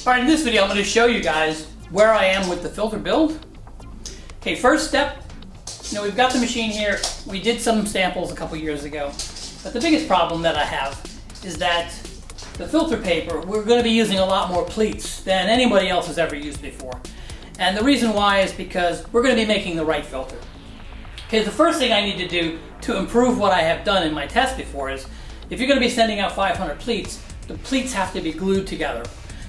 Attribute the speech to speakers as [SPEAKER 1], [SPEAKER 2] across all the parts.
[SPEAKER 1] Alright, in this video I'm going to show you guys where I am with the filter build. Okay, first step, we've got the machine here. We did some samples a couple years ago, but the biggest problem that I have is that the filter paper, we're going to be using a lot more pleats than anybody else has ever used before. And the reason why is because we're going to be making the right filter. Okay, the first thing I need to do to improve what I have done in my test before is, if you're going to be sending out 500 pleats, the pleats have to be glued together.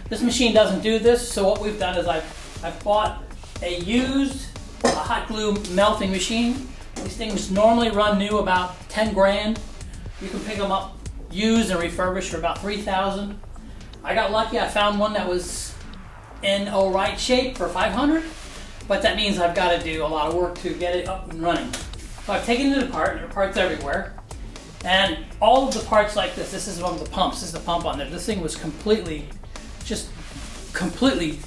[SPEAKER 1] This machine doesn't do this, so what we've done is I've bought a used hot glue melting machine. These things normally run new about 10 grand. You can pick them up used and refurbished for about 3,000. I got lucky, I found one that was in alright shape for 500, but that means I've got to do a lot of work to get it up and running. So I've taken it apart, there are parts everywhere, and all of the parts like this is one of the pumps, this is the pump on there. This thing was completely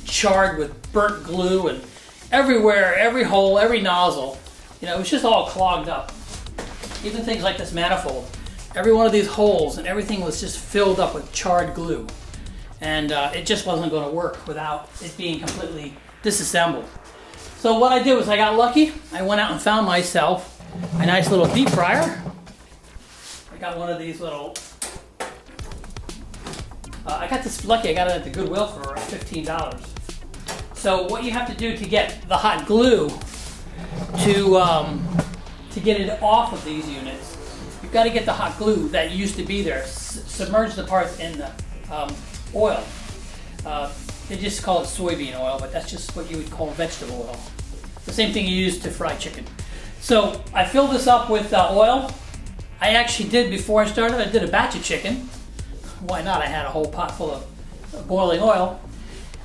[SPEAKER 1] charred with burnt glue, and everywhere, every hole, every nozzle, it was just all clogged up. Even things like this manifold, every one of these holes and everything was just filled up with charred glue. And it just wasn't going to work without it being completely disassembled. So what I did was I got lucky. I went out and found myself a nice little deep fryer. I got one of these little, I got this lucky, I got it at the Goodwill for $15. So what you have to do to get the hot glue to get it off of these units, you've got to get the hot glue that used to be there, submerge the parts in the oil. They just call it soybean oil, but that's just what you would call vegetable oil. The same thing you use to fry chicken. So I filled this up with oil. I actually did, before I started, I did a batch of chicken. Why not? I had a whole pot full of boiling oil.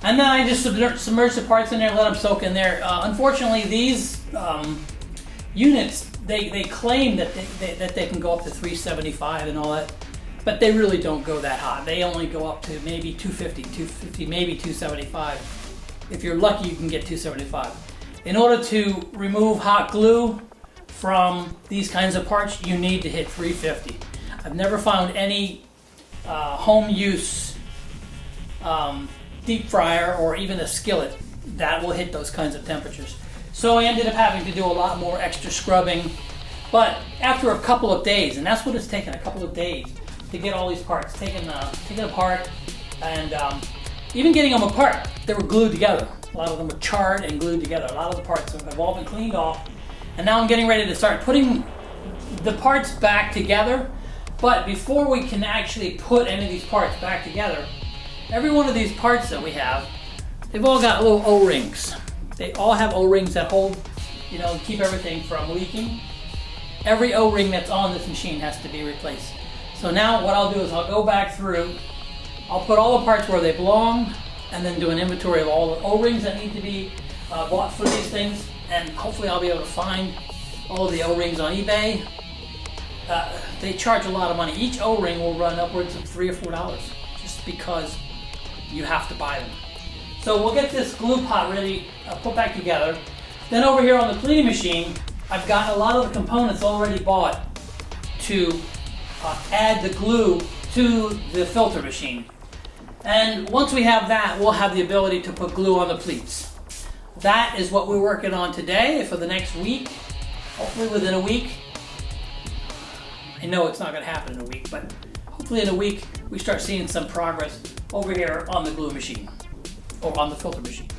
[SPEAKER 1] And then I just submerged the parts in there, let them soak in there. Unfortunately, these units, they claim that they can go up to 375 and all that, but they really don't go that hot. They only go up to maybe 250, maybe 275. If you're lucky, you can get 275. In order to remove hot glue from these kinds of parts, you need to hit 350. I've never found any home use deep fryer or even a skillet that will hit those kinds of temperatures. So I ended up having to do a lot more extra scrubbing. But after a couple of days, and that's what it's taken, a couple of days, to get all these parts taken apart, and even getting them apart, they were glued together. A lot of them were charred and glued together. A lot of the parts have all been cleaned off, and now I'm getting ready to start putting the parts back together. But before we can actually put any of these parts back together, every one of these parts that we have, they've all got little O-rings. They all have O-rings that hold, keep everything from leaking. Every O-ring that's on this machine has to be replaced. So now what I'll do is I'll go back through, I'll put all the parts where they belong, and then do an inventory of all the O-rings that need to be bought for these things, and hopefully I'll be able to find all of the O-rings on eBay. They charge a lot of money. Each O-ring will run upwards of $3 or $4 just because you have to buy them. So we'll get this glue pot ready, put back together. Then over here on the cleaning machine, I've got a lot of the components already bought to add the glue to the filter machine. And once we have that, we'll have the ability to put glue on the pleats. That is what we're working on today for the next week. Hopefully within a week. I know it's not going to happen in a week, but hopefully in a week we start seeing some progress over here on the glue machine, or on the filter machine.